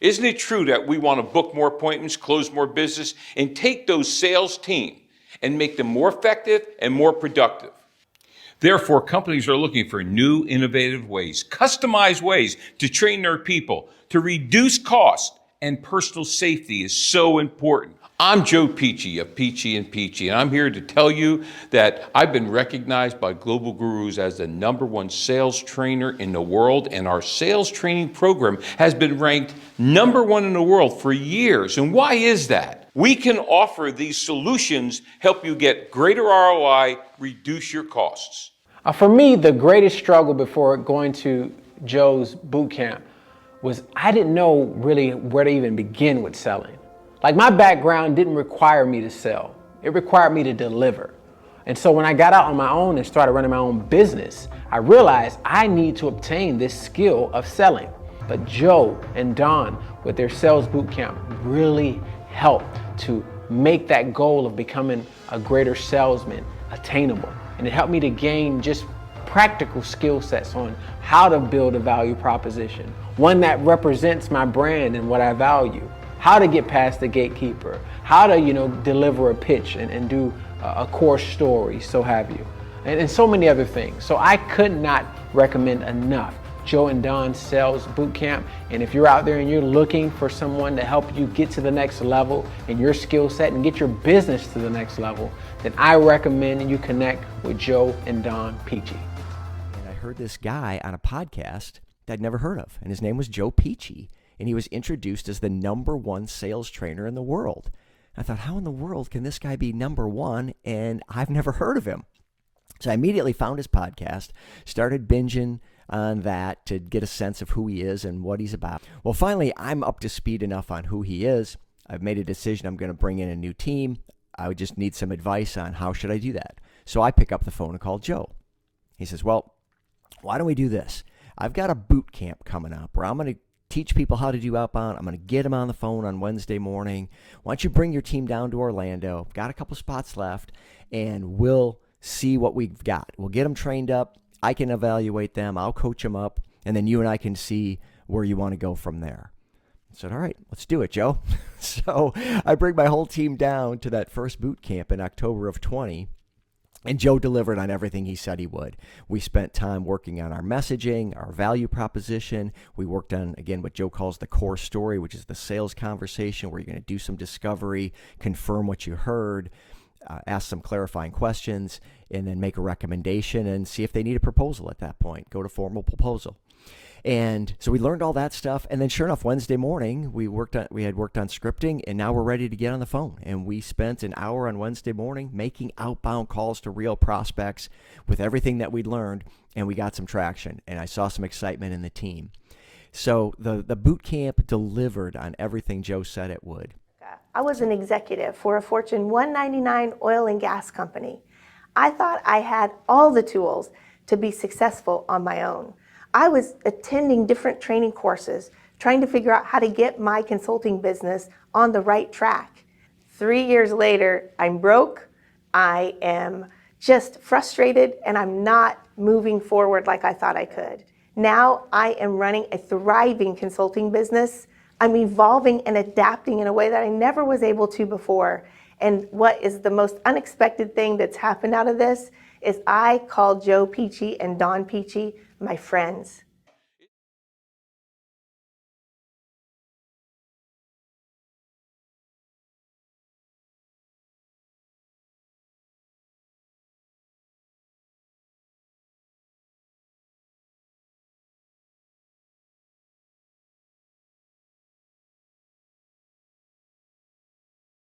Isn't it true that we want to book more appointments, close more business, and take those sales team and make them more effective and more productive? Therefore, companies are looking for new, innovative ways, customized ways to train their people, to reduce cost, and personal safety is so important. I'm Joe Pici of Pici Pici, and I'm here to tell you that I've been recognized by global gurus as the #1 sales trainer in the world, and our sales training program has been ranked #1 in the world for years. And why is that? We can offer these solutions, help you get greater ROI, reduce your costs. For me, the greatest struggle before going to Joe's boot camp was I didn't know really where to even begin with selling. Like, my background didn't require me to sell. It required me to deliver. And so when I got out on my own and started running my own business, I realized I need to obtain this skill of selling. But Joe and Don, with their sales boot camp, really helped to make that goal of becoming a greater salesman attainable. And it helped me to gain just practical skill sets on how to build a value proposition, one that represents my brand and what I value, how to get past the gatekeeper, how to, deliver a pitch and do a core story, so have you, and so many other things. So I could not recommend enough Joe and Don's sales boot camp. And if you're out there and you're looking for someone to help you get to the next level in your skill set and get your business to the next level, then I recommend you connect with Joe and Don Pici. And I heard this guy on a podcast that I'd never heard of, and his name was Joe Pici, and he was introduced as the #1 sales trainer in the world. I thought, how in the world can this guy be #1 and I've never heard of him? So I immediately found his podcast, started binging on that to get a sense of who he is and what he's about. Well, finally, I'm up to speed enough on who he is. I've made a decision I'm going to bring in a new team. I would just need some advice on how should I do that. So I pick up the phone and call Joe. He says, well, why don't we do this? I've got a boot camp coming up where I'm going to teach people how to do outbound. I'm going to get them on the phone on Wednesday morning. Why don't you bring your team down to Orlando? Got a couple spots left, and we'll see what we've got. We'll get them trained up. I can evaluate them. I'll coach them up, and then you and I can see where you want to go from there. I said, all right, let's do it, Joe. So I bring my whole team down to that first boot camp in October of 20, and Joe delivered on everything he said he would. We spent time working on our messaging, our value proposition. We worked on, again, what Joe calls the core story, which is the sales conversation where you're going to do some discovery, confirm what you heard, ask some clarifying questions, and then make a recommendation and see if they need a proposal at that point. Go to formal proposal. And so we learned all that stuff. And then sure enough, Wednesday morning, we had worked on scripting, and now we're ready to get on the phone. And we spent an hour on Wednesday morning making outbound calls to real prospects with everything that we'd learned, and we got some traction. And I saw some excitement in the team. So the boot camp delivered on everything Joe said it would. I was an executive for a Fortune 199 oil and gas company. I thought I had all the tools to be successful on my own. I was attending different training courses, trying to figure out how to get my consulting business on the right track. 3 years later, I'm broke, I am just frustrated, and I'm not moving forward like I thought I could. Now I am running a thriving consulting business. I'm evolving and adapting in a way that I never was able to before. And what is the most unexpected thing that's happened out of this is I call Joe Pici and Don Pici my friends.